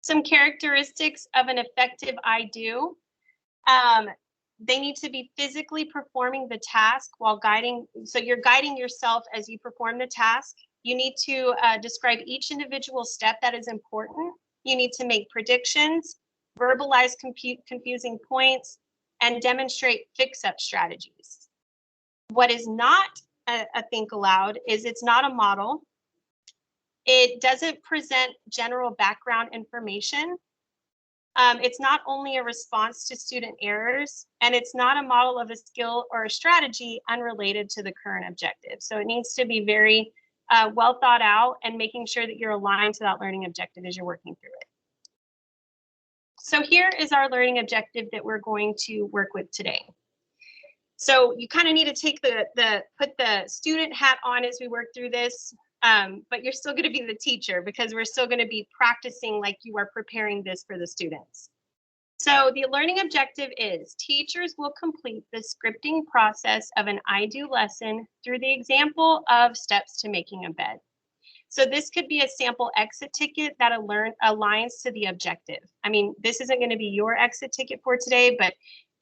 Some characteristics of an effective I do. They need to be physically performing the task while guiding. So you're guiding yourself as you perform the task. You need to describe each individual step that is important. You need to make predictions, verbalize confusing points, and demonstrate fix-up strategies. What is not a think aloud is it's not a model. It doesn't present general background information. It's not only a response to student errors, and it's not a model of a skill or a strategy unrelated to the current objective. So it needs to be very well thought out and making sure that you're aligned to that learning objective as you're working through it. So here is our learning objective that we're going to work with today. So you kind of need to take put the student hat on as we work through this, but you're still going to be the teacher because we're still going to be practicing like you are preparing this for the students. So the learning objective is teachers will complete the scripting process of an I do lesson through the example of steps to making a bed. So this could be a sample exit ticket that aligns to the objective. I mean, this isn't going to be your exit ticket for today, but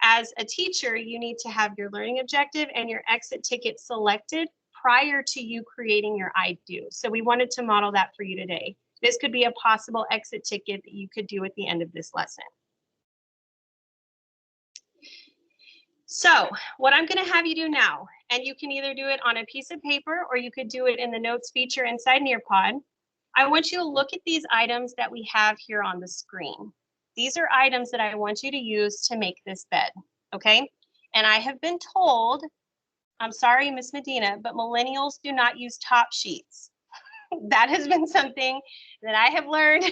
as a teacher, you need to have your learning objective and your exit ticket selected prior to you creating your I do. So we wanted to model that for you today. This could be a possible exit ticket that you could do at the end of this lesson. So what I'm going to have you do now, and you can either do it on a piece of paper or you could do it in the notes feature inside Nearpod. I want you to look at these items that we have here on the screen. These are items that I want you to use to make this bed, okay? And I have been told, I'm sorry, Miss Medina, but millennials do not use top sheets. That has been something that I have learned.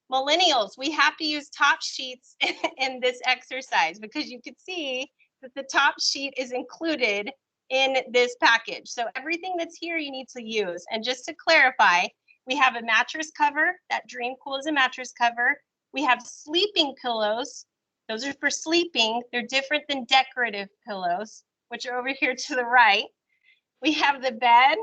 Millennials, we have to use top sheets in this exercise because you can see that the top sheet is included in this package. So everything that's here you need to use. And just to clarify, we have a mattress cover. That Dream Cool is a mattress cover. We have sleeping pillows. Those are for sleeping. They're different than decorative pillows, which are over here to the right. We have the bed.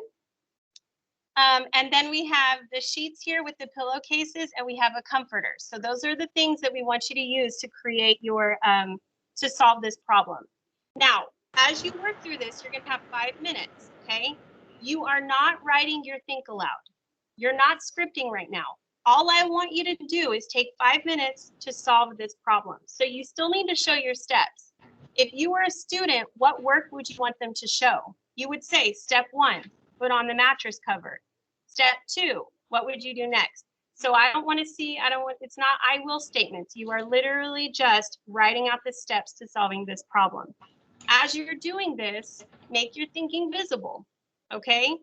And then we have the sheets here with the pillowcases, and we have a comforter. So those are the things that we want you to use to create your, to solve this problem. Now, as you work through this, you're gonna have 5 minutes, okay? You are not writing your think aloud. You're not scripting right now. All I want you to do is take 5 minutes to solve this problem. So you still need to show your steps. If you were a student, what work would you want them to show? You would say, step 1, put on the mattress cover. Step 2, what would you do next? So I don't want to see, it's not I will statements. You are literally just writing out the steps to solving this problem. As you're doing this, make your thinking visible, okay?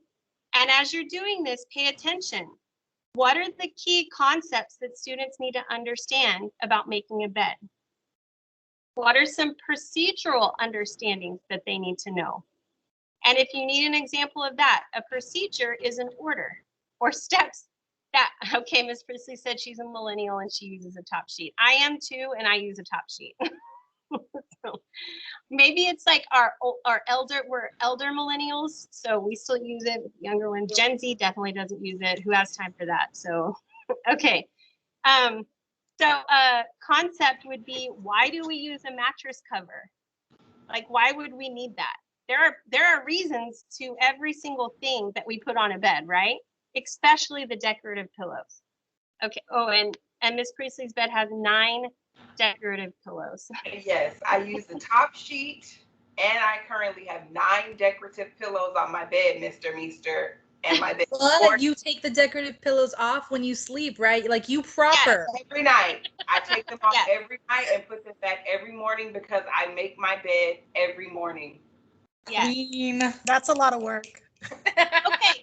And as you're doing this, pay attention. What are the key concepts that students need to understand about making a bed? What are some procedural understandings that they need to know? And if you need an example of that, a procedure is an order or steps that, okay, Ms. Priestley said she's a millennial and she uses a top sheet. I am too, and I use a top sheet. So maybe it's like we're elder millennials, so we still use it. Younger one, Gen Z definitely doesn't use it. Who has time for that? So, okay. Concept would be, why do we use a mattress cover? Like, why would we need that? There are reasons to every single thing that we put on a bed, right? Especially the decorative pillows. Okay. Oh, and Miss Priestley's bed has 9 decorative pillows. Yes, I use the top sheet, and I currently have 9 decorative pillows on my bed, Mr. Meester, and my bed. But you take the decorative pillows off when you sleep, right? Like you proper. Yes, every night. I take them off every night and put them back every morning because I make my bed every morning. Queen. That's a lot of work. Okay.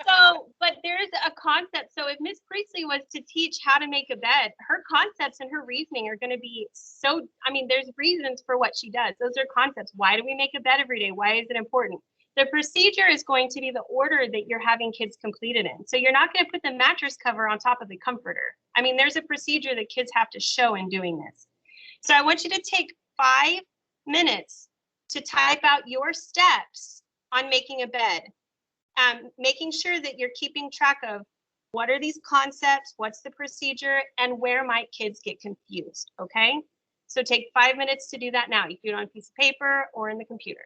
So, but there's a concept. So if Miss Priestley was to teach how to make a bed, her concepts and her reasoning are going to be so, I mean, there's reasons for what she does. Those are concepts. Why do we make a bed every day? Why is it important? The procedure is going to be the order that you're having kids complete it in. So you're not going to put the mattress cover on top of the comforter. I mean, there's a procedure that kids have to show in doing this. So I want you to take 5 minutes to type out your steps on making a bed. Making sure that you're keeping track of What are these concepts? What's the procedure? And where might kids get confused? Okay. So take 5 minutes to do that now. You can do it on a piece of paper or in the computer.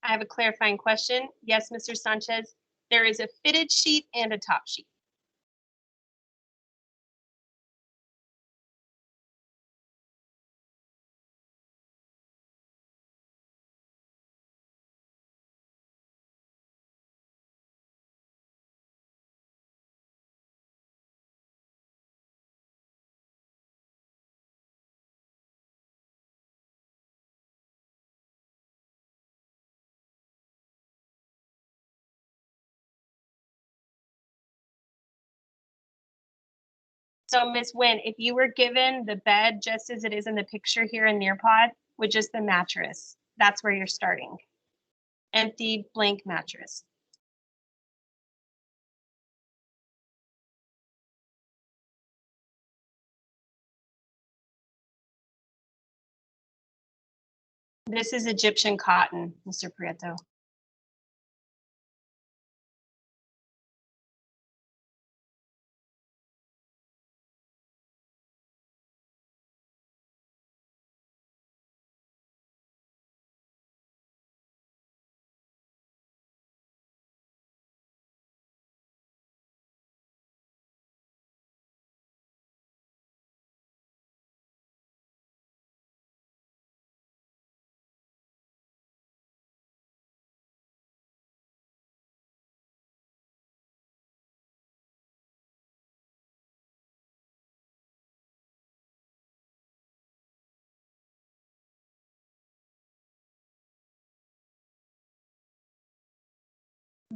I have a clarifying question. Yes, Mr. Sanchez, there is a fitted sheet and a top sheet. So Ms. Wynn, if you were given the bed just as it is in the picture here in Nearpod with just the mattress, that's where you're starting. Empty, blank mattress. This is Egyptian cotton, Mr. Prieto.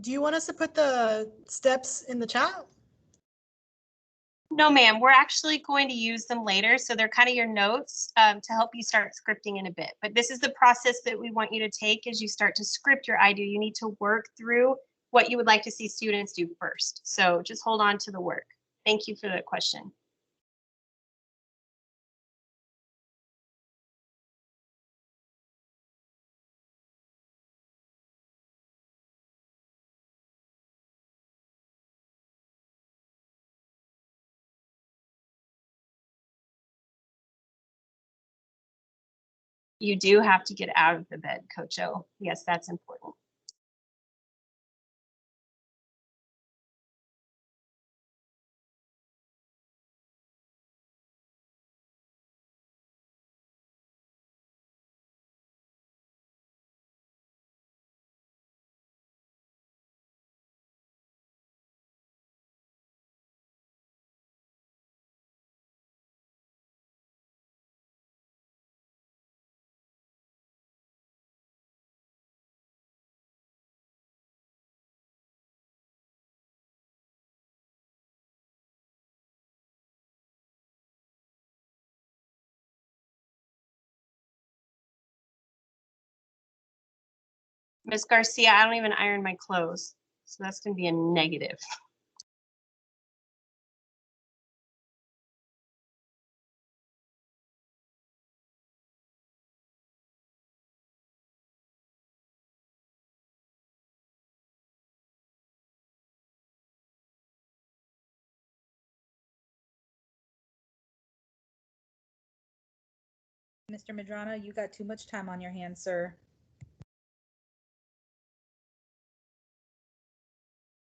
Do you want us to put the steps in the chat? No, ma'am, we're actually going to use them later. So they're kind of your notes to help you start scripting in a bit. But this is the process that we want you to take as you start to script your I do. You need to work through what you would like to see students do first. So just hold on to the work. Thank you for the question. You do have to get out of the bed, Coach O. Yes, that's important. Ms. Garcia, I don't even iron my clothes. So that's going to be a negative. Mr. Medrano, you got too much time on your hands, sir.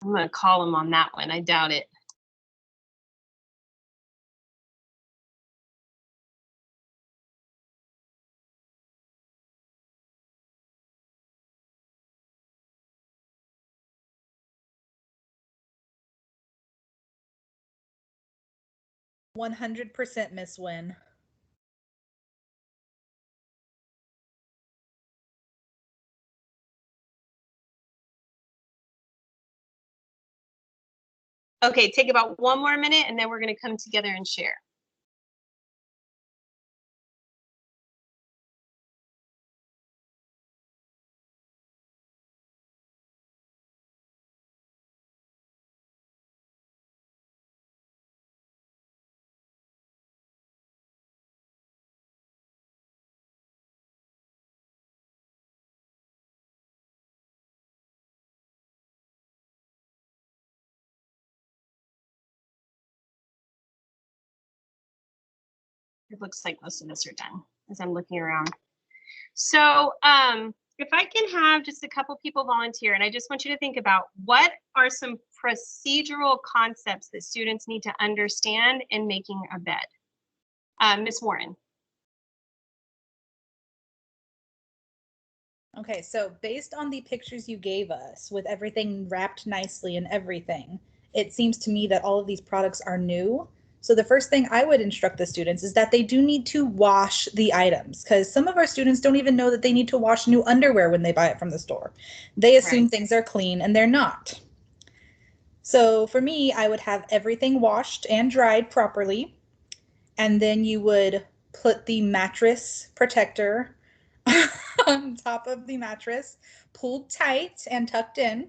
I'm going to call him on that one. I doubt it. %, Miss Wynn. Okay, take about 1 more minute and then we're going to come together and share. It looks like most of us are done as I'm looking around. So if I can have just a couple people volunteer, and I just want you to think about what are some procedural concepts that students need to understand in making a bed. Ms. Warren. Okay, so based on the pictures you gave us with everything wrapped nicely and everything, it seems to me that all of these products are new. So the first thing I would instruct the students is that they do need to wash the items, because some of our students don't even know that they need to wash new underwear when they buy it from the store. They assume things are clean and they're not. So for me, I would have everything washed and dried properly. And then you would put the mattress protector on top of the mattress, pulled tight and tucked in.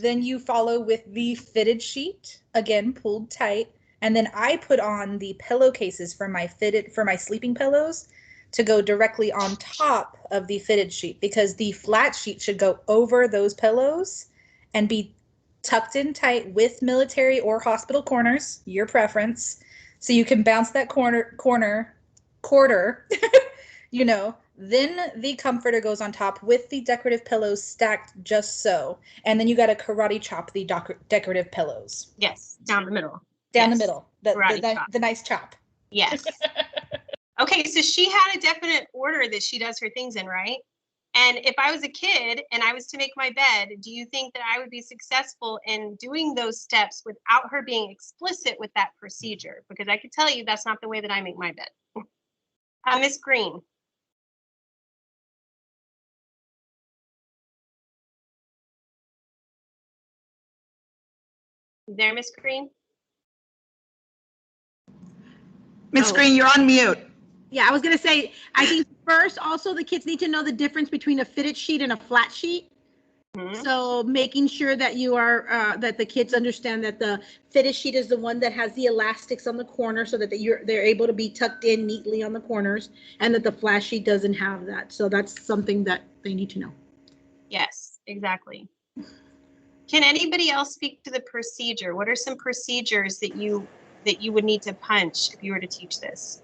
Then you follow with the fitted sheet, again pulled tight, and then I put on the pillowcases for my sleeping pillows to go directly on top of the fitted sheet, because the flat sheet should go over those pillows and be tucked in tight with military or hospital corners, your preference, so you can bounce that quarter, you know. Then the comforter goes on top with the decorative pillows stacked just so. And then you got to karate chop the decorative pillows. Yes, down the middle. Down Yes. the middle. The nice chop. Yes. Okay, so she had a definite order that she does her things in, right? And if I was a kid and I was to make my bed, do you think that I would be successful in doing those steps without her being explicit with that procedure? Because I could tell you that's not the way that I make my bed. Miss Green. There, Miss Green? Miss Green, you're on mute. Yeah, I was gonna say, I think first also the kids need to know the difference between a fitted sheet and a flat sheet. Mm-hmm. So making sure that you are, that the kids understand that the fitted sheet is the one that has the elastics on the corner so that they're able to be tucked in neatly on the corners, and that the flat sheet doesn't have that. So that's something that they need to know. Yes, exactly. Can anybody else speak to the procedure? What are some procedures that you would need to punch if you were to teach this?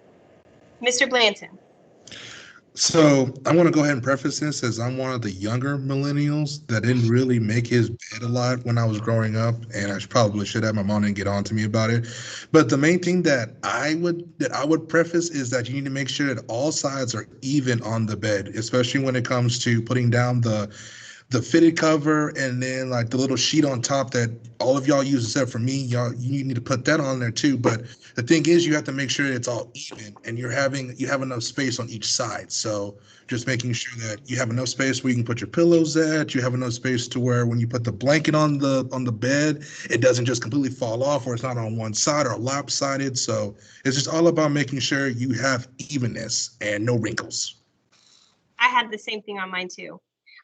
Mr. Blanton. So I want to go ahead and preface this as I'm one of the younger millennials that didn't really make his bed a lot when I was growing up, and I probably should have. My mom didn't get on to me about it. But the main thing that I would preface is that you need to make sure that all sides are even on the bed, especially when it comes to putting down the fitted cover and then like the little sheet on top that all of y'all use except for me. You need to put that on there too. But the thing is, you have to make sure it's all even and you have enough space on each side. So just making sure that you have enough space where you can put your pillows at. You have enough space to where when you put the blanket on the bed, it doesn't just completely fall off, or it's not on one side or lopsided. So it's just all about making sure you have evenness and no wrinkles. I had the same thing on mine too.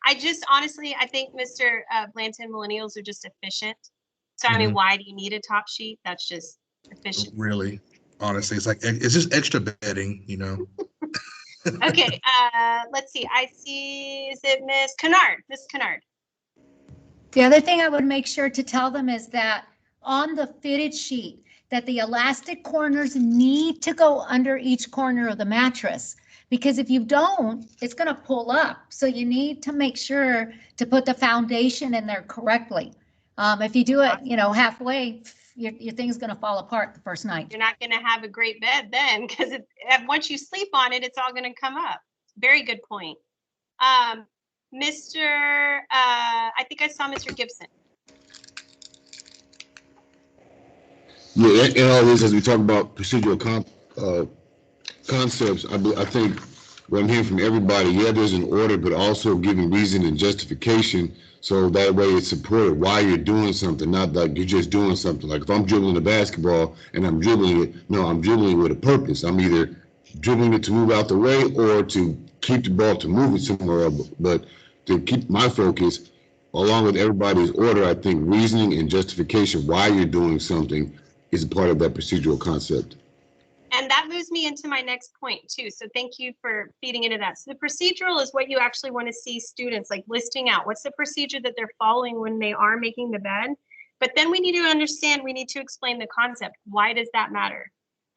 I think Mr. Blanton, millennials are just efficient. So I mean, why do you need a top sheet? That's just efficient. Really, honestly, it's just extra bedding, you know. Okay, let's see. I see, is it Miss Kennard? Miss Kennard. The other thing I would make sure to tell them is that on the fitted sheet, that the elastic corners need to go under each corner of the mattress. Because if you don't, it's going to pull up. So you need to make sure to put the foundation in there correctly. If you do it, halfway, your thing's going to fall apart the first night. You're not going to have a great bed then, because once you sleep on it, it's all going to come up. Very good point. I think I saw Mr. Gibson. Yeah, in all this, as we talk about procedural concepts, I think what I'm hearing from everybody, yeah, there's an order, but also giving reason and justification. So that way it's supported why you're doing something, not like you're just doing something. Like if I'm dribbling a basketball and I'm dribbling it, no, I'm dribbling with a purpose. I'm either dribbling it to move out the way or to keep the ball to move it somewhere else. But to keep my focus, along with everybody's order, I think reasoning and justification why you're doing something is a part of that procedural concept. And that moves me into my next point too. So thank you for feeding into that. So the procedural is what you actually want to see students like listing out. What's the procedure that they're following when they are making the bed? But then we need to understand, we need to explain the concept. Why does that matter?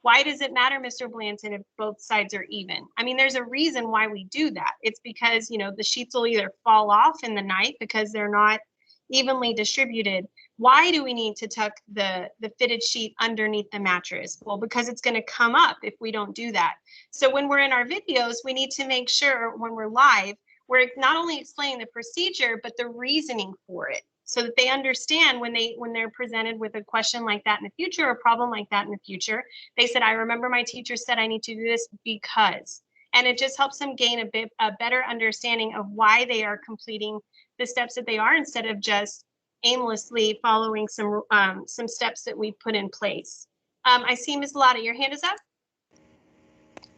Why does it matter, Mr. Blanton, if both sides are even? I mean, there's a reason why we do that. It's because, you know, the sheets will either fall off in the night because they're not evenly distributed. Why do we need to tuck the fitted sheet underneath the mattress? Well, because it's going to come up if we don't do that. So when we're in our videos, we need to make sure when we're live, we're not only explaining the procedure, but the reasoning for it, so that they understand when they're presented with a question like that in the future, or a problem like that in the future. They said, I remember my teacher said I need to do this because, and it just helps them gain a better understanding of why they are completing the steps that they are, instead of just aimlessly following some steps that we put in place. I see Ms. Lotta, your hand is up.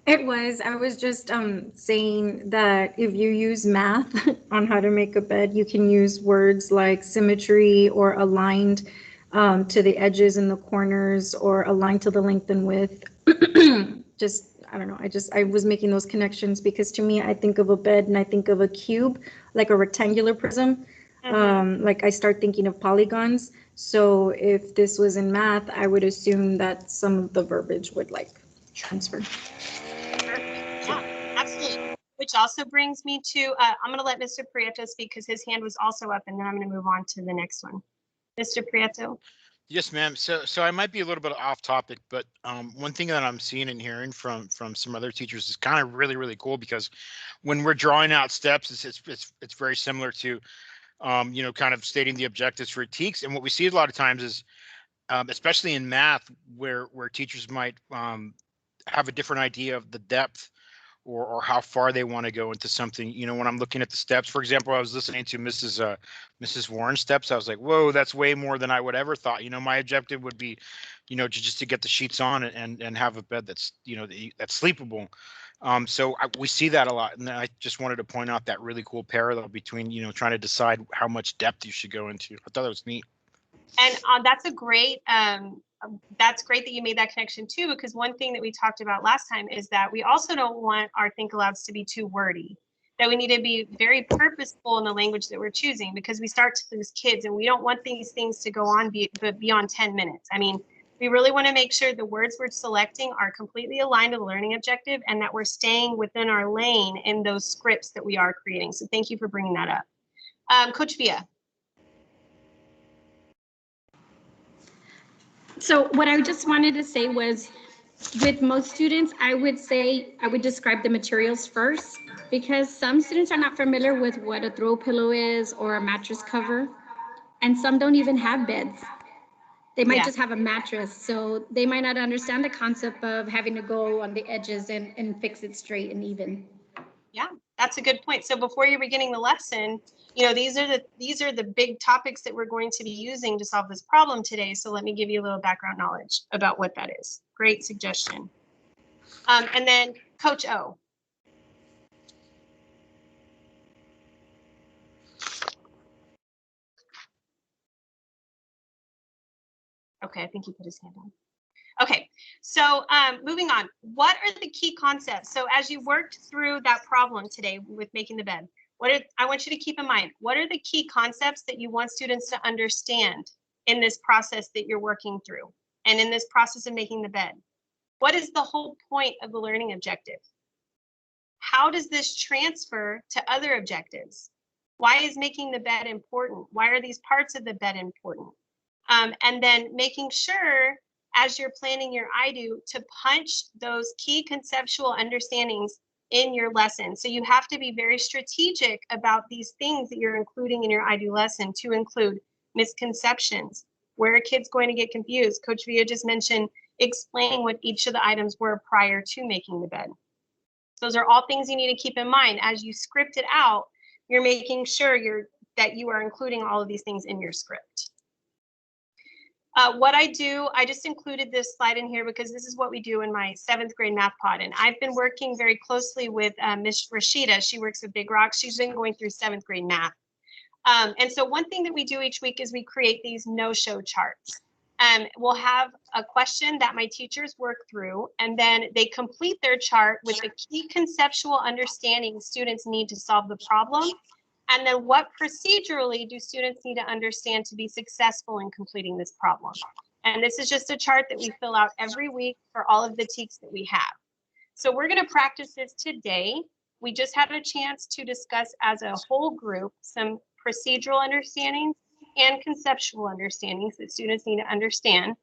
I was just saying that if you use math on how to make a bed, you can use words like symmetry or aligned to the edges and the corners, or aligned to the length and width. I don't know, I was making those connections because to me, I think of a bed and I think of a cube, like a rectangular prism. Like I start thinking of polygons. So if this was in math, I would assume that some of the verbiage would like transfer. Perfect. Yeah, absolutely. Which also brings me to, I'm going to let Mr. Prieto speak because his hand was also up, and then I'm going to move on to the next one. Mr. Prieto. Yes, ma'am. So I might be a little bit off topic, but one thing that I'm seeing and hearing from some other teachers is kind of really cool, because when we're drawing out steps, it's very similar to you know, kind of stating the objectives for TEKS. And what we see a lot of times is, especially in math, where teachers might have a different idea of the depth or how far they want to go into something. You know, when I'm looking at the steps, for example, I was listening to Mrs. Warren's steps. I was like, whoa, that's way more than I would ever thought. You know, my objective would be, you know, just to get the sheets on and have a bed that's, you know, that's sleepable. So we see that a lot. And I just wanted to point out that really cool parallel between, you know, trying to decide how much depth you should go into. I thought that was neat. And that's great that you made that connection too, because one thing that we talked about last time is that we also don't want our think alouds to be too wordy, that we need to be very purposeful in the language that we're choosing, because we start to lose kids and we don't want these things to go on beyond 10 minutes. I mean, we really want to make sure the words we're selecting are completely aligned to the learning objective and that we're staying within our lane in those scripts that we are creating. So thank you for bringing that up. Coach Via. So what I just wanted to say was, with most students, I would describe the materials first, because some students are not familiar with what a throw pillow is or a mattress cover, and some don't even have beds. They might just have a mattress, so they might not understand the concept of having to go on the edges and fix it straight and even. Yeah, that's a good point. So before you're beginning the lesson, you know, these are the big topics that we're going to be using to solve this problem today. So let me give you a little background knowledge about what that is. Great suggestion. And then Coach O. Okay, I think he put his hand on. Okay, so moving on. What are the key concepts? So as you worked through that problem today with making the bed, I want you to keep in mind, what are the key concepts that you want students to understand in this process that you're working through and in this process of making the bed? What is the whole point of the learning objective? How does this transfer to other objectives? Why is making the bed important? Why are these parts of the bed important? And then making sure, as you're planning your IDO, to punch those key conceptual understandings in your lesson. So you have to be very strategic about these things that you're including in your IDO lesson, to include misconceptions. Where are kids going to get confused? Coach Villa just mentioned explaining what each of the items were prior to making the bed. Those are all things you need to keep in mind. As you script it out, you're making sure that you are including all of these things in your script. What I do, I just included this slide in here because this is what we do in my 7th grade math pod. And I've been working very closely with Ms. Rashida. She works with Big Rock. She's been going through 7th grade math. And so one thing that we do each week is we create these no-show charts. We'll have a question that my teachers work through, and then they complete their chart with the key conceptual understanding students need to solve the problem. And then what procedurally do students need to understand to be successful in completing this problem? And this is just a chart that we fill out every week for all of the TEKs that we have. So we're going to practice this today. We just had a chance to discuss as a whole group some procedural understandings and conceptual understandings that students need to understand.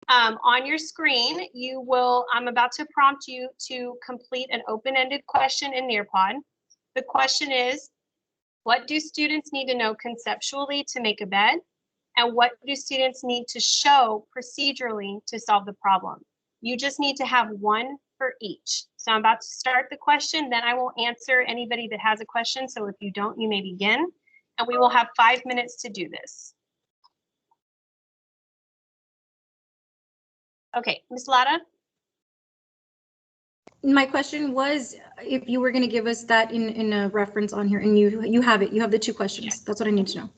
On your screen, I'm about to prompt you to complete an open-ended question in Nearpod. The question is, what do students need to know conceptually to make a bed? And what do students need to show procedurally to solve the problem? You just need to have one for each. So I'm about to start the question, then I will answer anybody that has a question. So if you don't, you may begin. And we will have 5 minutes to do this. Okay, Ms. Lara? My question was if you were going to give us that in a reference on here, and you have it. You have the 2 questions. That's what I need to know.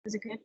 Is it good?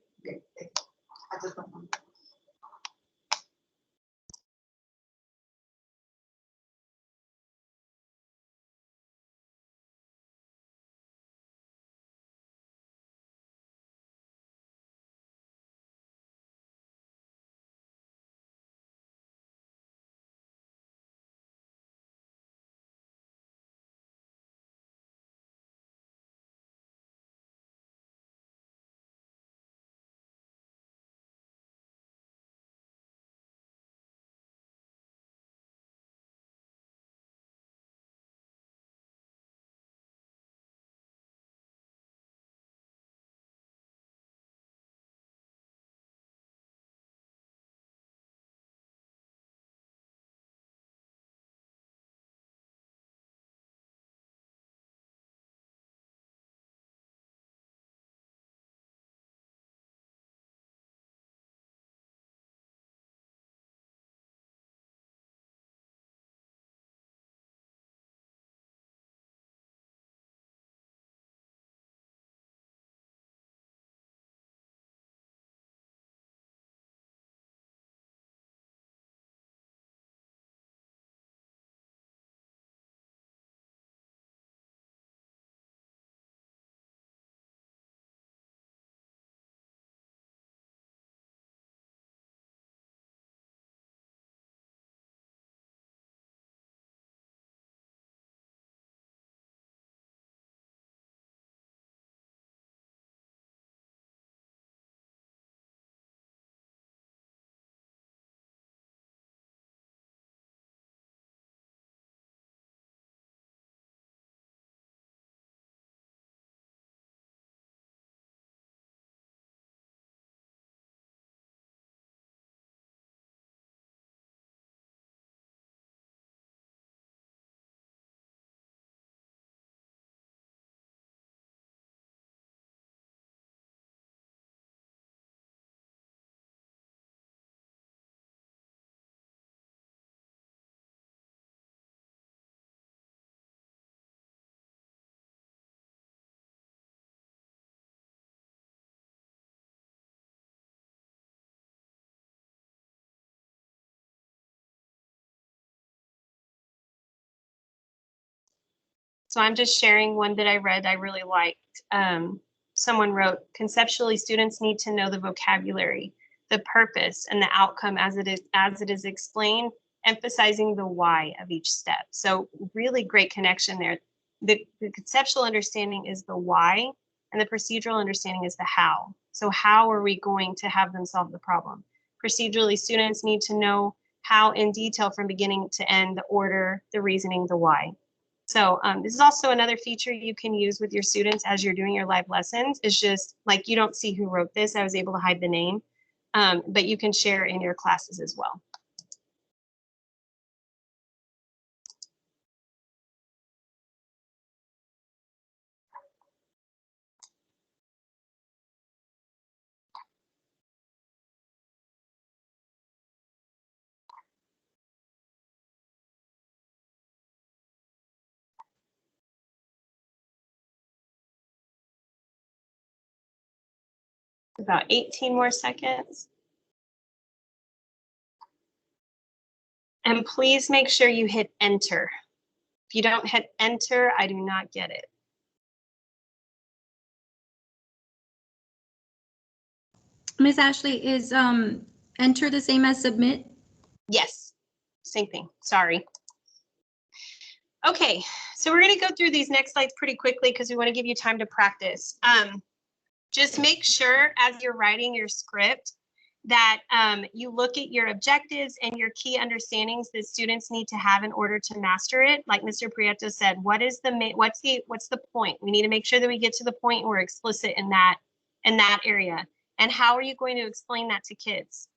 So I'm just sharing one that I read I really liked. Someone wrote, conceptually, students need to know the vocabulary, the purpose, and the outcome as it is explained, emphasizing the why of each step. So really great connection there. The conceptual understanding is the why, and the procedural understanding is the how. So how are we going to have them solve the problem? Procedurally, students need to know how in detail from beginning to end, the order, the reasoning, the why. So this is also another feature you can use with your students as you're doing your live lessons. It's just like you don't see who wrote this. I was able to hide the name, but you can share in your classes as well. About 18 more seconds. And please make sure you hit enter. If you don't hit enter, I do not get it. Miss Ashley, is enter the same as submit? Yes, same thing, sorry. Okay, so we're gonna go through these next slides pretty quickly because we wanna give you time to practice. Just make sure as you're writing your script that you look at your objectives and your key understandings that students need to have in order to master it. Like Mr. Prieto said, what's the point? We need to make sure that we get to the point and we're explicit in that area. And how are you going to explain that to kids?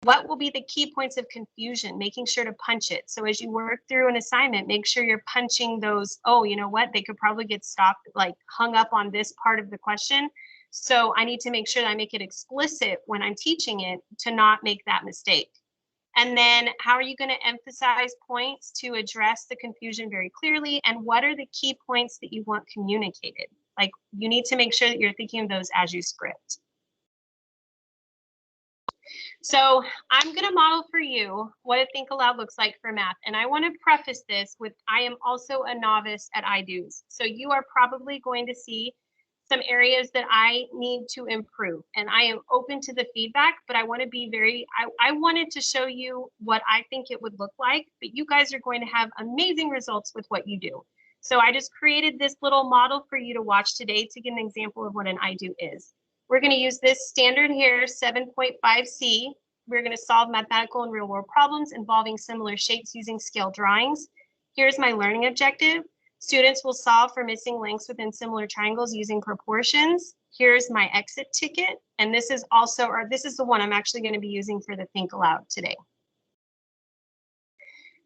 What will be the key points of confusion? Making sure to punch it. So as you work through an assignment, make sure you're punching those, oh, you know what? They could probably get stopped, like hung up on this part of the question. So I need to make sure that I make it explicit when I'm teaching it to not make that mistake. And then how are you going to emphasize points to address the confusion very clearly? And what are the key points that you want communicated? Like you need to make sure that you're thinking of those as you script. So I'm going to model for you what a Think Aloud looks like for math. And I want to preface this with, I am also a novice at IDOs. So you are probably going to see some areas that I need to improve. And I am open to the feedback, but I want to be I wanted to show you what I think it would look like, but you guys are going to have amazing results with what you do. So I just created this little model for you to watch today to get an example of what an IDO is. We're going to use this standard here, 7.5C. We're going to solve mathematical and real world problems involving similar shapes using scale drawings. Here's my learning objective. Students will solve for missing lengths within similar triangles using proportions. Here's my exit ticket. And this is also, or this is the one I'm actually going to be using for the Think Aloud today.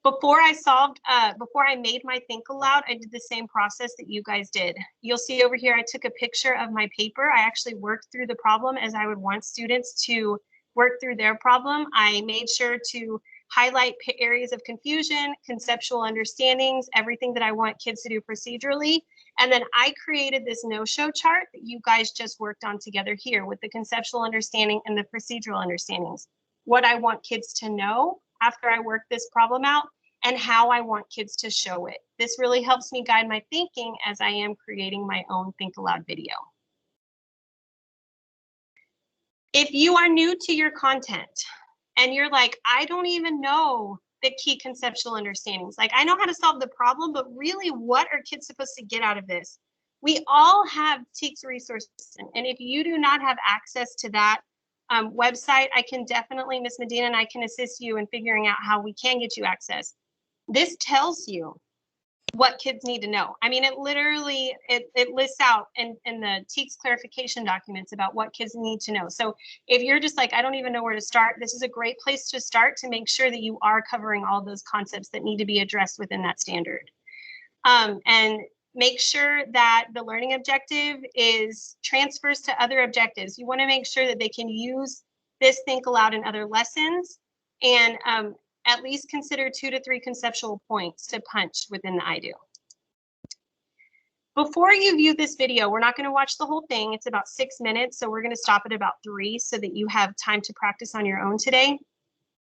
Before I made my Think Aloud, I did the same process that you guys did. You'll see over here, I took a picture of my paper. I actually worked through the problem as I would want students to work through their problem. I made sure to highlight areas of confusion, conceptual understandings, everything that I want kids to do procedurally. And then I created this no-show chart that you guys just worked on together here with the conceptual understanding and the procedural understandings. What I want kids to know after I work this problem out and how I want kids to show it. This really helps me guide my thinking as I am creating my own Think Aloud video. If you are new to your content and you're like, I don't even know the key conceptual understandings. Like I know how to solve the problem, but really what are kids supposed to get out of this? We all have TEKS resources. And if you do not have access to that website, I can definitely, Ms. Medina and I can assist you in figuring out how we can get you access. This tells you what kids need to know. I mean, it literally, it lists out in the TEKS clarification documents about what kids need to know. So if you're just like, I don't even know where to start, this is a great place to start to make sure that you are covering all those concepts that need to be addressed within that standard. And make sure that the learning objective is transfers to other objectives. You want to make sure that they can use this Think Aloud in other lessons and at least consider 2 to 3 conceptual points to punch within the IDO. Before you view this video, we're not going to watch the whole thing. It's about 6 minutes, so we're going to stop at about 3 so that you have time to practice on your own today.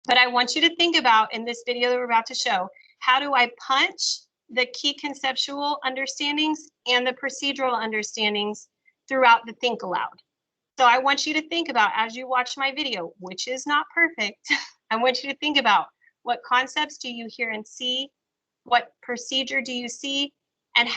But I want you to think about in this video that we're about to show, how do I punch the key conceptual understandings and the procedural understandings throughout the Think Aloud. So I want you to think about, as you watch my video, which is not perfect, I want you to think about what concepts do you hear and see, what procedure do you see, and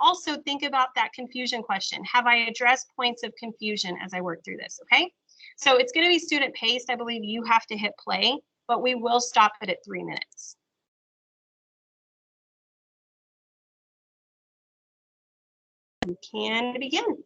also think about that confusion question. Have I addressed points of confusion as I work through this, okay? So it's gonna be student paced. I believe you have to hit play, but we will stop it at 3 minutes. We can begin.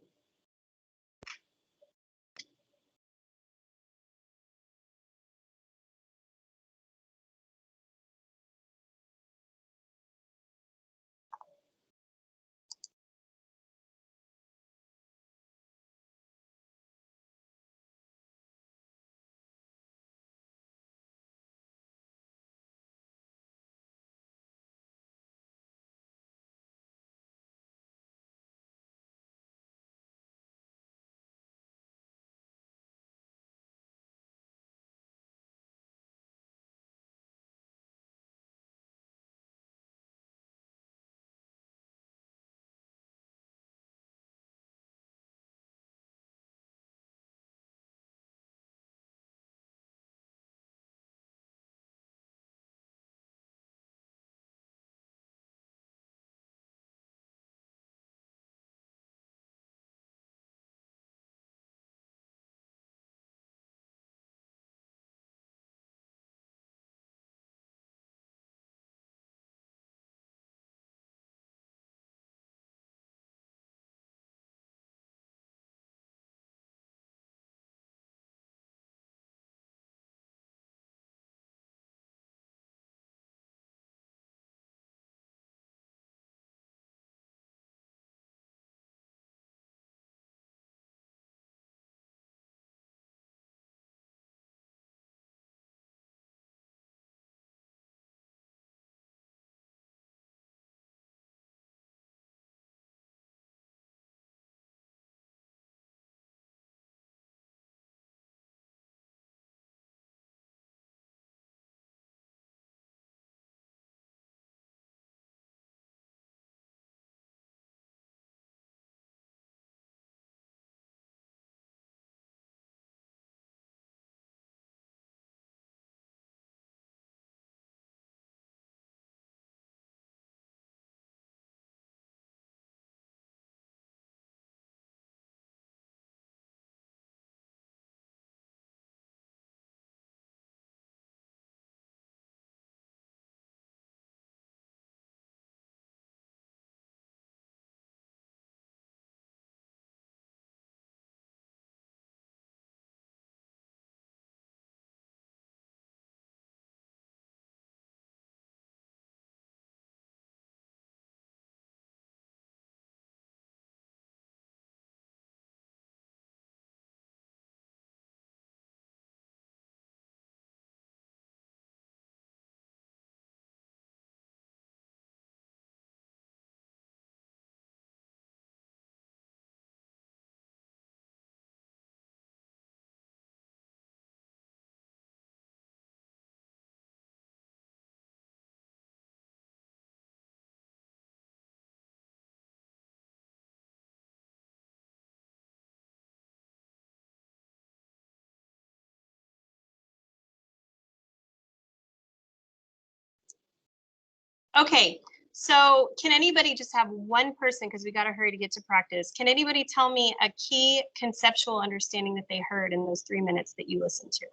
Okay, so can anybody just have one person, because we got to hurry to get to practice. Can anybody tell me a key conceptual understanding that they heard in those 3 minutes that you listened to?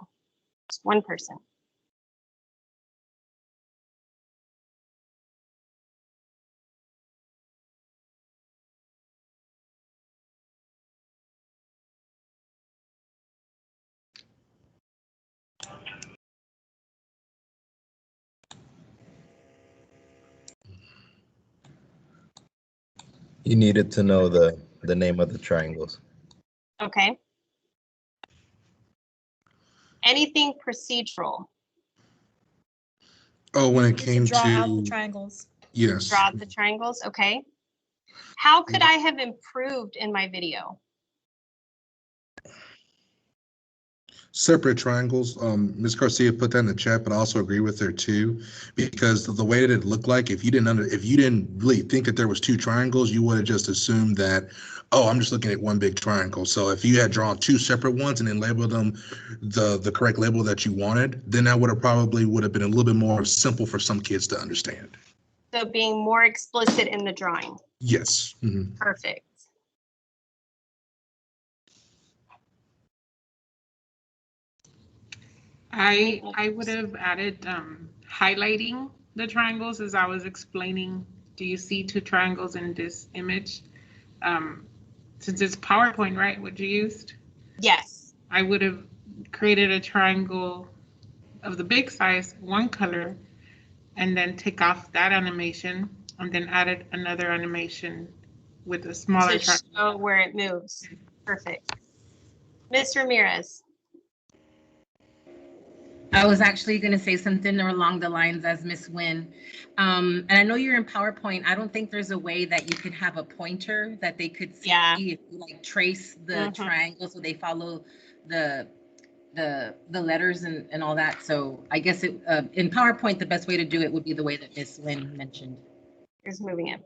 Just one person. You needed to know the name of the triangles. Okay. Anything procedural? Oh, when it Just to came draw out the to, triangles. yes. Draw out the triangles, okay. How could I have improved in my video? separate triangles. Ms. Garcia put that in the chat, but I also agree with her too, because the way that it looked like, if you didn't really think that there was two triangles, you would have just assumed that, oh, I'm just looking at one big triangle. So if you had drawn two separate ones and then labeled them the correct label that you wanted, then that would have been a little bit more simple for some kids to understand. So being more explicit in the drawing. Yes. Perfect. I would have added highlighting the triangles as I was explaining. Do you see two triangles in this image? Since it's PowerPoint, right, what you used? Yes. I would have created a triangle of the big size, one color, and then take off that animation and then added another animation with a smaller to triangle. show where it moves. Perfect. Ms. Ramirez. I was actually going to say something along the lines as Miss Wynn. And I know you're in PowerPoint. I don't think there's a way that you could have a pointer that they could see if you like trace the triangle so they follow the letters and all that. So I guess it in PowerPoint, the best way to do it would be the way that Miss Wynn mentioned. Is moving it.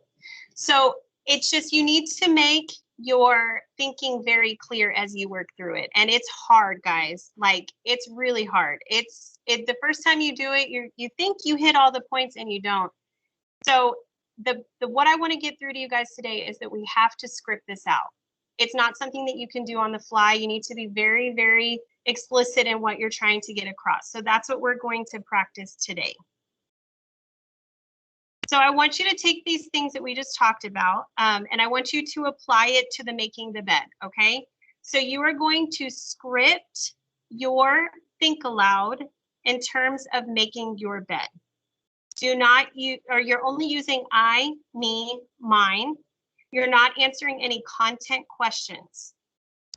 So it's just, you need to make your thinking very clear as you work through it. And it's hard, guys. Like, it's really hard. The first time you do it, you think you hit all the points and you don't. So what I want to get through to you guys today is that we have to script this out. It's not something that you can do on the fly. You need to be very, very explicit in what you're trying to get across. So that's what we're going to practice today. So I want you to take these things that we just talked about, and I want you to apply it to the making the bed, okay? So you are going to script your think aloud in terms of making your bed. Do not use, or you're only using I, me, mine. You're not answering any content questions.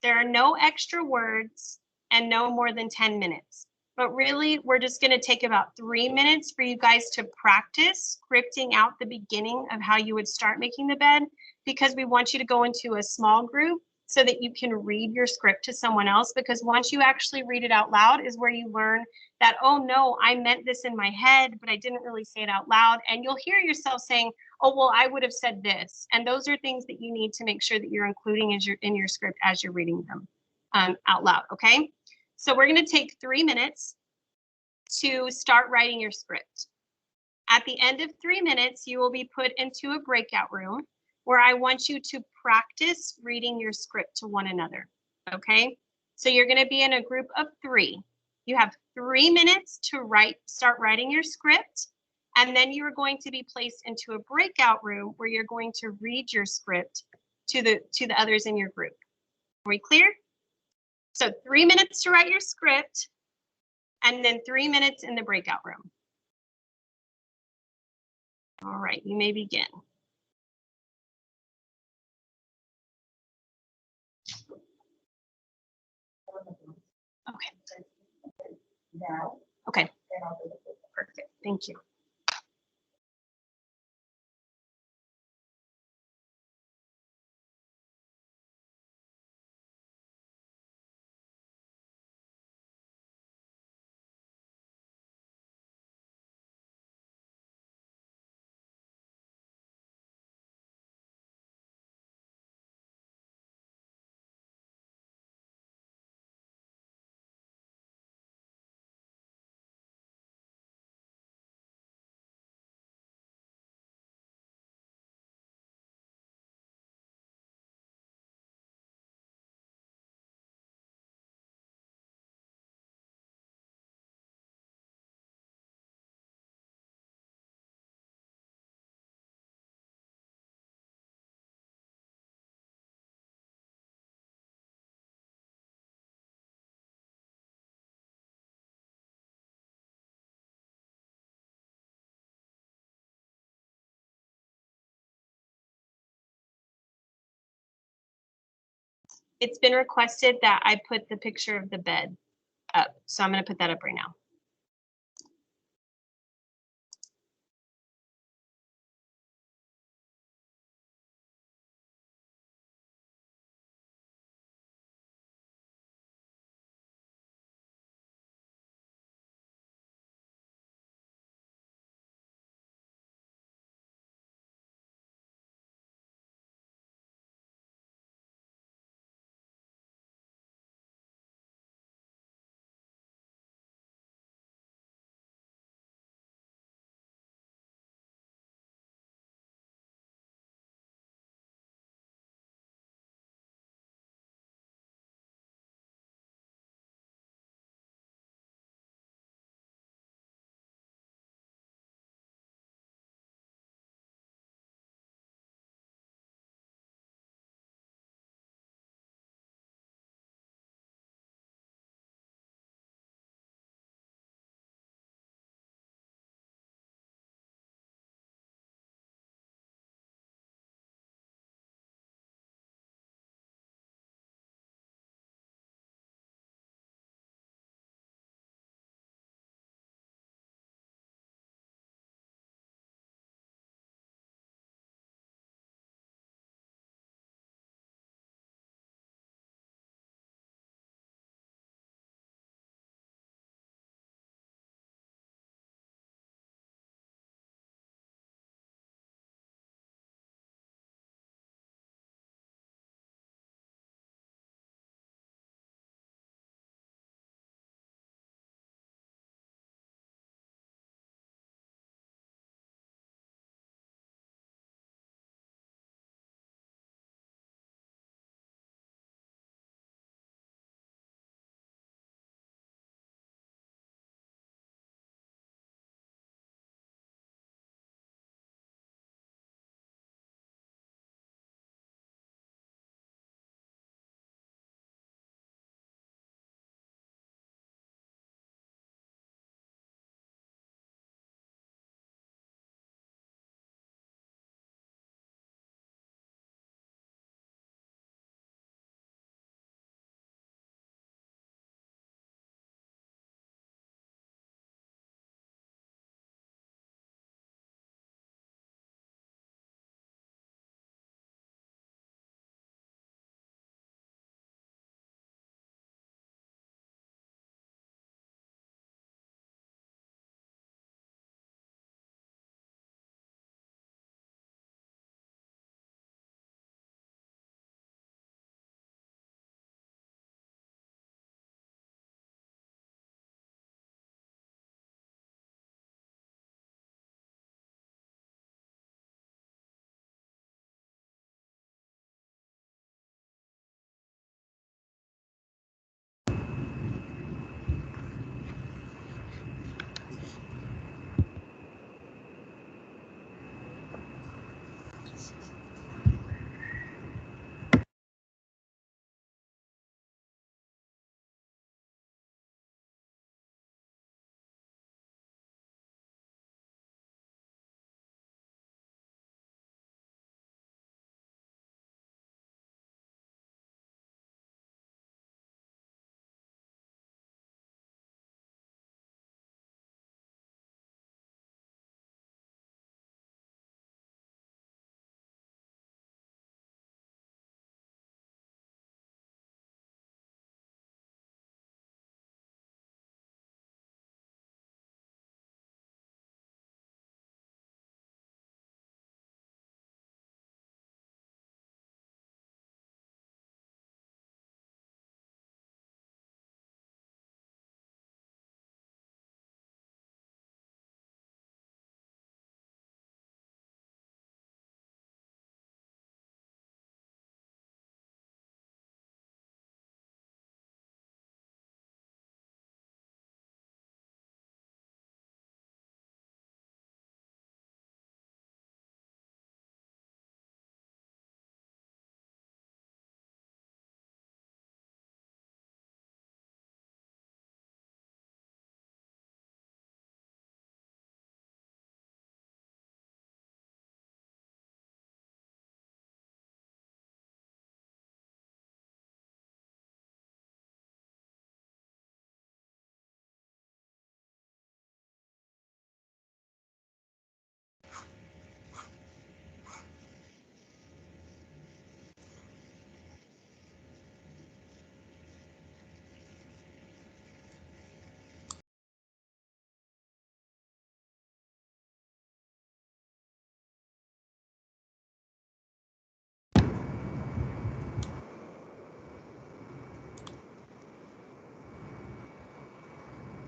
There are no extra words and no more than 10 minutes. But really, we're just going to take about 3 minutes for you guys to practice scripting out the beginning of how you would start making the bed, because we want you to go into a small group so that you can read your script to someone else, because once you actually read it out loud is where you learn that, oh no, I meant this in my head, but I didn't really say it out loud. And you'll hear yourself saying, oh, well, I would have said this. And those are things that you need to make sure that you're including in your script as you're reading them out loud, okay? So we're going to take 3 minutes to start writing your script. At the end of 3 minutes, you will be put into a breakout room where I want you to practice reading your script to one another, okay? So you're going to be in a group of 3. You have 3 minutes to start writing your script, and then you're going to be placed into a breakout room where you're going to read your script to the others in your group. Are we clear? So 3 minutes to write your script, and then 3 minutes in the breakout room. All right, you may begin. Okay. Okay. Perfect. Thank you. It's been requested that I put the picture of the bed up, so I'm going to put that up right now.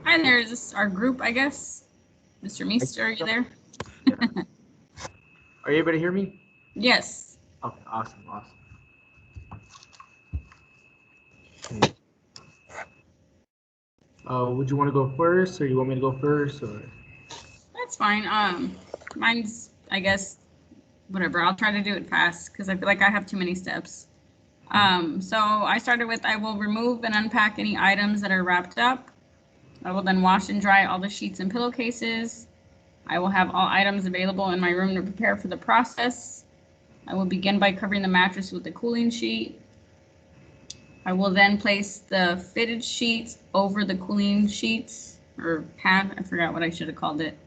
Hi there, is this our group, I guess? Mr. Meester, are you there? Are you able to hear me? Yes. Okay, awesome, awesome. Would you want to go first, or you want me to go first, or? That's fine. Mine's, I guess, whatever. I'll try to do it fast because I feel like I have too many steps. So I started with, I will remove and unpack any items that are wrapped up. I will then wash and dry all the sheets and pillowcases. I will have all items available in my room to prepare for the process. I will begin by covering the mattress with a cooling sheet. I will then place the fitted sheets over the cooling sheets or pad. I forgot what I should have called it.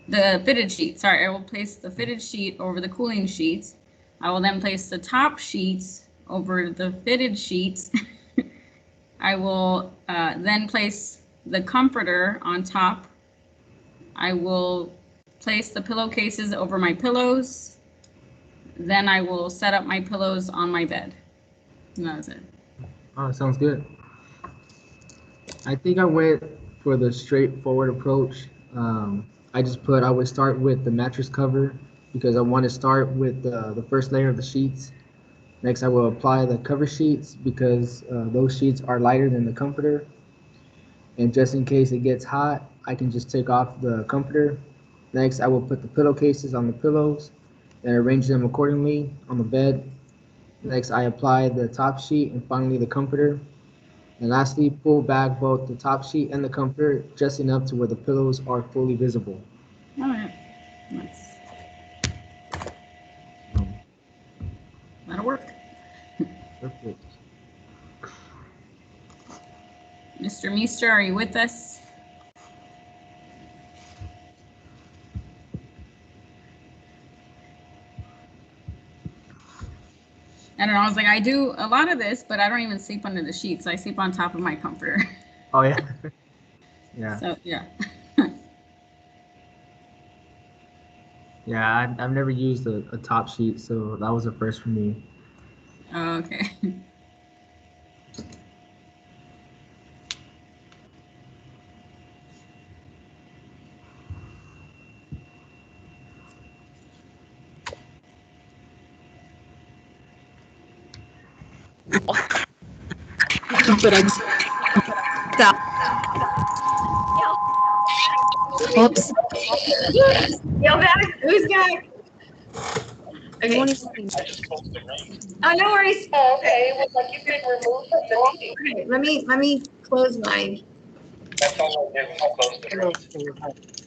The fitted sheet. Sorry, I will place the fitted sheet over the cooling sheets. I will then place the top sheets over the fitted sheets. I will then place the comforter on top. I will place the pillowcases over my pillows. Then I will set up my pillows on my bed. And that's it. Oh, sounds good. I think I went for the straightforward approach. I would start with the mattress cover because I want to start with the first layer of the sheets. Next, I will apply the cover sheets because those sheets are lighter than the comforter. And just in case it gets hot, I can just take off the comforter. Next, I will put the pillowcases on the pillows and arrange them accordingly on the bed. Next, I apply the top sheet and finally the comforter. And lastly, pull back both the top sheet and the comforter just enough to where the pillows are fully visible. All right. Nice. That'll work. Perfect. Mr. Meester, are you with us? I don't know. I was like, I do a lot of this, but I don't even sleep under the sheets. I sleep on top of my comforter. Oh, yeah. Yeah. So, yeah. Yeah, I've never used a top sheet, so that was a first for me. Oh, okay. But I'm stop. Oops. Yo, back. Who's back? Okay. Oh, no worries. Oh, okay. It was like you could remove the meeting. Okay, let me close mine. That's all I did when I closed it.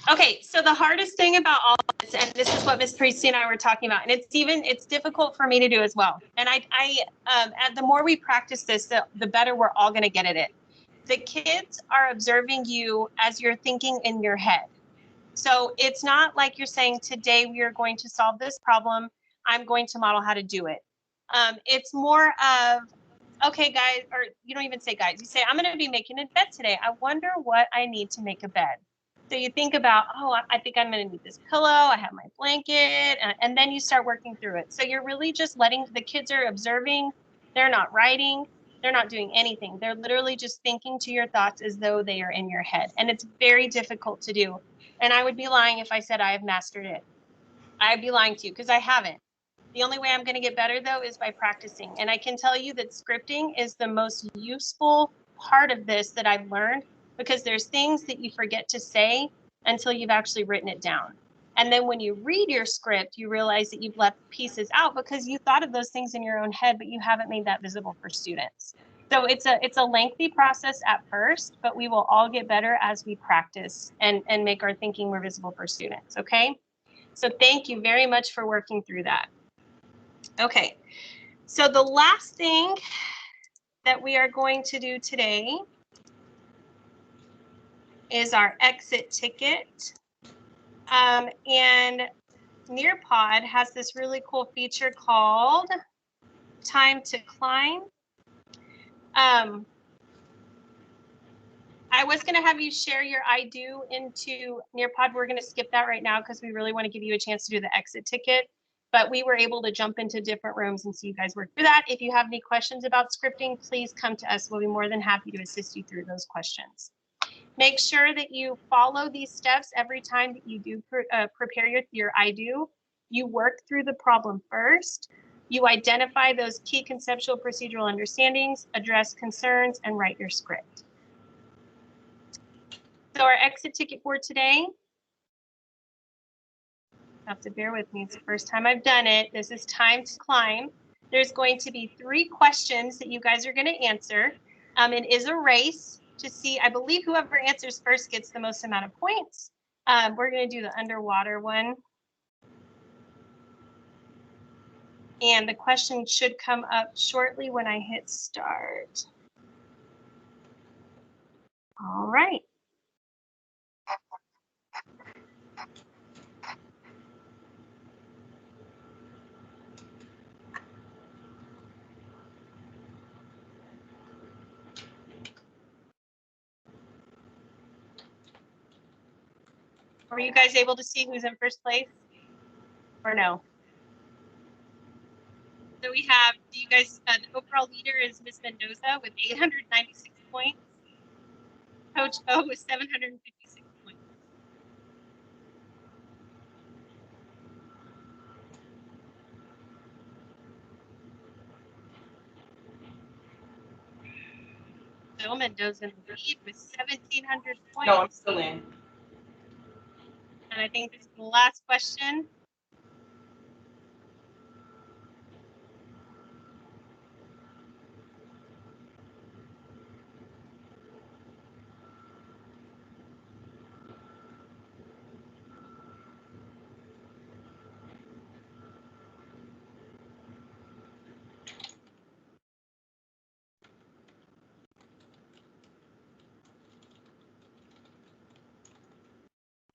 Okay, so the hardest thing about all of this, and this is what Miss Priestley and I were talking about, and it's difficult for me to do as well. And and the more we practice this, the better we're all going to get at it. The kids are observing you as you're thinking in your head. So it's not like you're saying, today we are going to solve this problem. I'm going to model how to do it. It's more of, okay, guys, or you don't even say guys, you say, I'm going to be making a bed today. I wonder what I need to make a bed. So you think about, oh, I think I'm going to need this pillow. I have my blanket, and then you start working through it. So you're really just letting the kids are observing. They're not writing. They're not doing anything. They're literally just thinking to your thoughts as though they are in your head. And it's very difficult to do. And I would be lying if I said I have mastered it. I'd be lying to you because I haven't. The only way I'm going to get better, though, is by practicing. And I can tell you that scripting is the most useful part of this that I've learned, because there's things that you forget to say until you've actually written it down. And then when you read your script, you realize that you've left pieces out because you thought of those things in your own head, but you haven't made that visible for students. So it's a lengthy process at first, but we will all get better as we practice and make our thinking more visible for students, okay? So thank you very much for working through that. Okay, so the last thing that we are going to do today is our exit ticket. And Nearpod has this really cool feature called Time to Climb. I was going to have you share your I do into Nearpod. We're going to skip that right now because we really want to give you a chance to do the exit ticket. But we were able to jump into different rooms and see you guys work through that. If you have any questions about scripting, please come to us. We'll be more than happy to assist you through those questions. Make sure that you follow these steps every time that you do prepare your I do. You work through the problem first. You identify those key conceptual procedural understandings, address concerns, and write your script. So our exit ticket for today, you have to bear with me, it's the first time I've done it. This is time to climb. There's going to be 3 questions that you guys are going to answer. It is a race to see, I believe whoever answers first gets the most amount of points. We're going to do the underwater one. And the question should come up shortly when I hit start. All right. Were you guys able to see who's in first place or no? So we have, do you guys, the overall leader is Ms. Mendoza with 896 points. Coach O with 756 points. Bill Mendoza in the lead with 1,700 points. No, I'm still in. And I think this is the last question.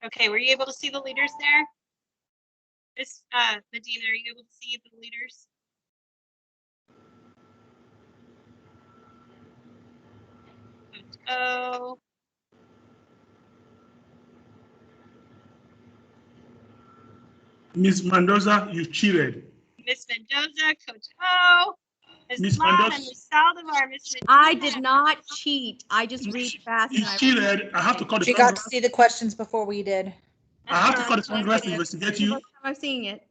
Okay, were you able to see the leaders there? Miss Medina, are you able to see the leaders? Coach O. Miss Mendoza, you cheated. Miss Mendoza, Coach O. Miss Lam and Mendoza, Miss Saldivar, Miss Medina. I did not cheat. I just read fast. you and I cheated. I have to call the She front got to see the questions before we did. I have to call the front desk to investigate you. I'm seeing it.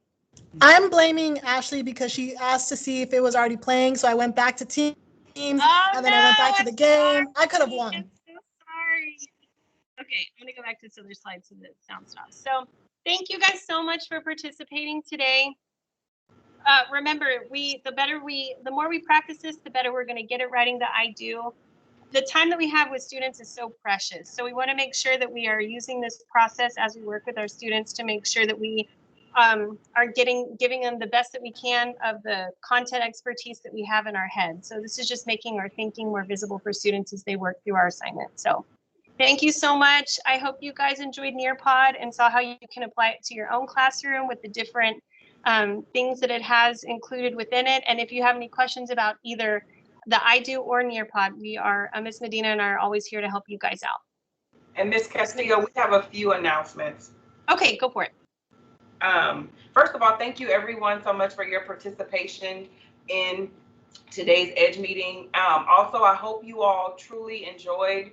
I'm blaming Ashley because she asked to see if it was already playing, so I went back to teams, Oh, and then I went back to the game. I could have I'm won. so sorry. Okay, I'm gonna go back to this other slide so that sound stops. So thank you guys so much for participating today. Remember, the more we practice this, the better we're gonna get at writing the I do. The time that we have with students is so precious. So we want to make sure that we are using this process as we work with our students to make sure that we are giving them the best that we can of the content expertise that we have in our head. So this is just making our thinking more visible for students as they work through our assignment. So thank you so much. I hope you guys enjoyed Nearpod and saw how you can apply it to your own classroom with the different things that it has included within it. And if you have any questions about either the I do or Nearpod, we are, Ms. Medina and I are always here to help you guys out. And Ms. Castillo, we have a few announcements. Okay, go for it. First of all, thank you everyone so much for your participation in today's EDGE meeting. Also, I hope you all truly enjoyed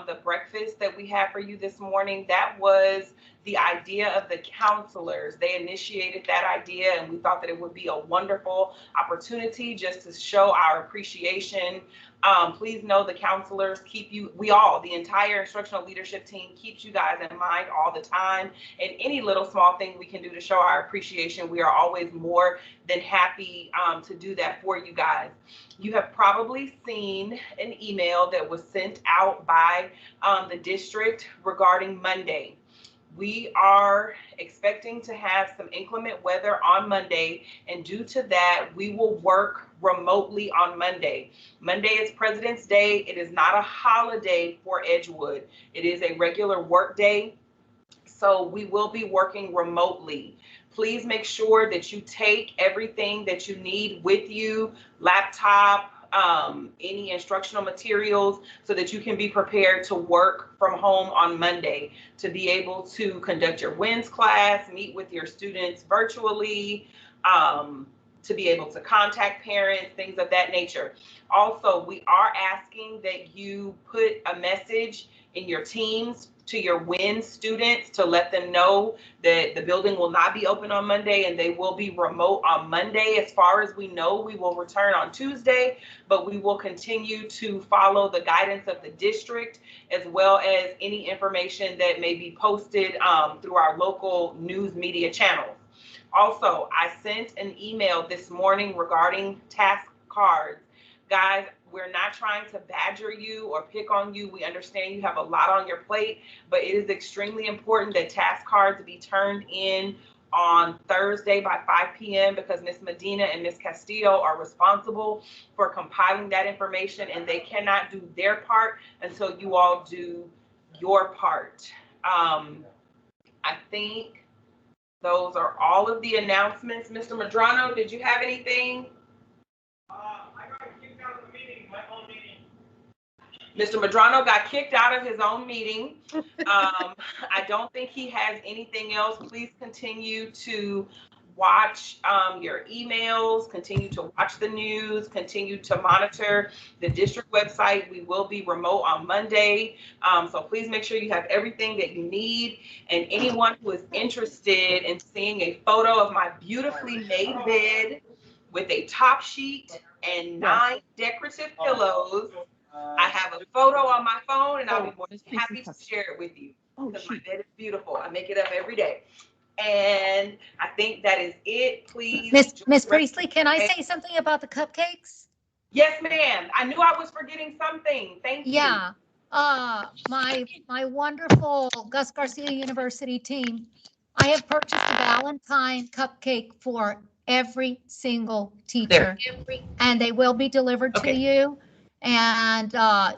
the breakfast that we had for you this morning. That was the idea of the counselors. They initiated that idea, and we thought that it would be a wonderful opportunity just to show our appreciation. Please know the counselors keep you, the entire instructional leadership team keeps you guys in mind all the time. And any little small thing we can do to show our appreciation, we are always more than happy to do that for you guys. You have probably seen an email that was sent out by the district regarding Monday. We are expecting to have some inclement weather on Monday, and due to that, we will work remotely on Monday. Monday is President's Day. It is not a holiday for Edgewood. It is a regular work day, so we will be working remotely. Please make sure that you take everything that you need with you, laptop, any instructional materials so that you can be prepared to work from home on Monday, to be able to conduct your WINS class, meet with your students virtually, to be able to contact parents, things of that nature. Also, we are asking that you put a message in your teams to your WINS students to let them know that the building will not be open on Monday and they will be remote on Monday. As far as we know, we will return on Tuesday, but we will continue to follow the guidance of the district as well as any information that may be posted through our local news media channels. Also, I sent an email this morning regarding task cards. Guys, we're not trying to badger you or pick on you. We understand you have a lot on your plate, but it is extremely important that task cards be turned in on Thursday by 5 p.m. because Ms. Medina and Ms. Castillo are responsible for compiling that information, and they cannot do their part until you all do your part. I think those are all of the announcements. Mr. Madrano, did you have anything? I got kicked out of the meeting, my own meeting. Mr. Madrano got kicked out of his own meeting. I don't think he has anything else. Please continue to watch your emails, continue to watch the news, continue to monitor the district website. We will be remote on Monday. So please make sure you have everything that you need. And anyone who is interested in seeing a photo of my beautifully made bed with a top sheet and 9 decorative pillows, I have a photo on my phone and I'll be more than happy to share it with you because my bed is beautiful. I make it up every day. And I think that is it. Please. Miss Priestley, can I say something about the cupcakes? Yes, ma'am. I knew I was forgetting something. Thank you. Yeah. My wonderful Gus Garcia University team, I have purchased a Valentine cupcake for every single teacher, and they will be delivered to you. And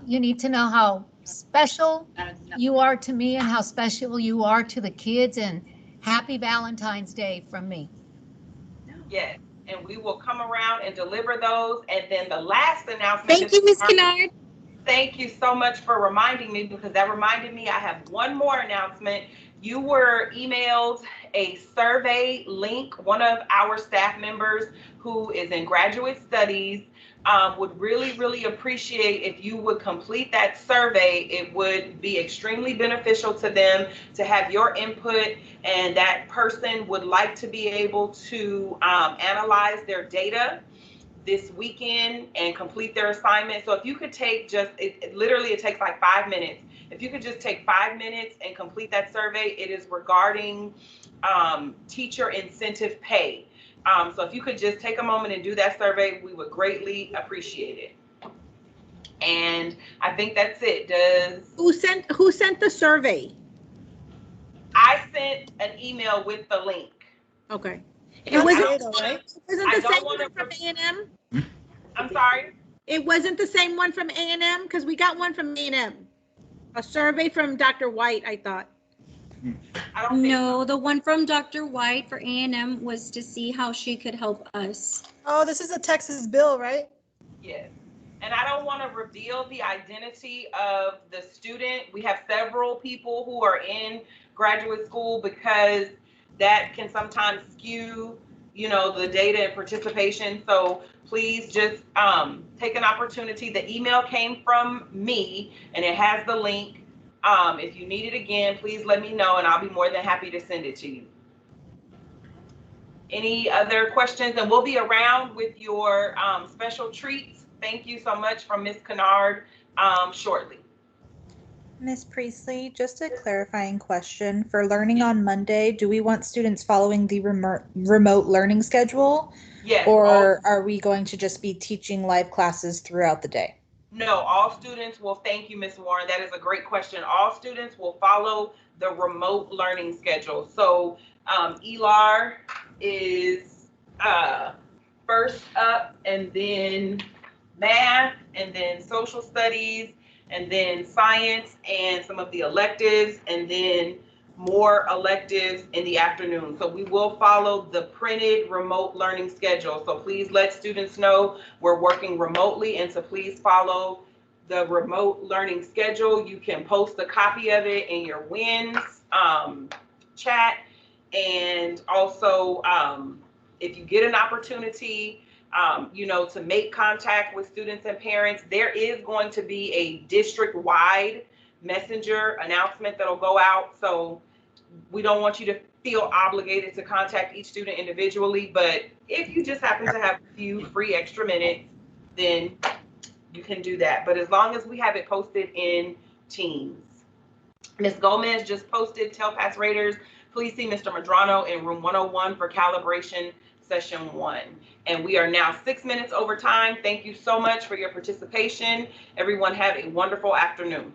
you need to know how special you are to me and how special you are to the kids, and happy Valentine's Day from me. Yes, and we will come around and deliver those. And then the last announcement. Thank you, Ms. Kennard. Thank you so much for reminding me, because that reminded me I have one more announcement. You were emailed a survey link. One of our staff members who is in graduate studies would really appreciate if you would complete that survey. It would be extremely beneficial to them to have your input, and that person would like to be able to analyze their data this weekend and complete their assignment. So if you could take just, literally it takes like 5 minutes. If you could just take 5 minutes and complete that survey, it is regarding teacher incentive pay. So if you could just take a moment and do that survey, we would greatly appreciate it. And I think that's it. Who sent the survey? I sent an email with the link. Okay. It wasn't the same one from A&M? I'm sorry? It wasn't the same one from A&M? Because we got one from A&M. A survey from Dr. White, I thought. No, the one from Dr. White for A&M was to see how she could help us. Oh, this is a Texas bill, right? Yes. And I don't want to reveal the identity of the student. We have several people who are in graduate school, because that can sometimes skew, you know, the data and participation. So please just take an opportunity. The email came from me and it has the link. If you need it again, please let me know and I'll be more than happy to send it to you. Any other questions? And we'll be around with your special treats. Thank you so much from Ms. Kennard shortly. Ms. Priestley, just a clarifying question. For learning on Monday, do we want students following the remote learning schedule? Yes. Or are we going to just be teaching live classes throughout the day? No, all students will. Thank you, Ms. Warren. That is a great question. All students will follow the remote learning schedule. So ELAR is first up, and then math, and then social studies, and then science and some of the electives, and then more electives in the afternoon. So we will follow the printed remote learning schedule. So please let students know we're working remotely, and so please follow the remote learning schedule. You can post a copy of it in your WINS chat. And also, if you get an opportunity, you know, to make contact with students and parents, there is going to be a district-wide messenger announcement that'll go out. So we don't want you to feel obligated to contact each student individually, but if you just happen to have a few free extra minutes, then you can do that. But as long as we have it posted in Teams. Ms. Gomez just posted, tell past raters, please see Mr. Madrano in room 101 for calibration session 1. And we are now 6 minutes over time. Thank you so much for your participation. Everyone have a wonderful afternoon.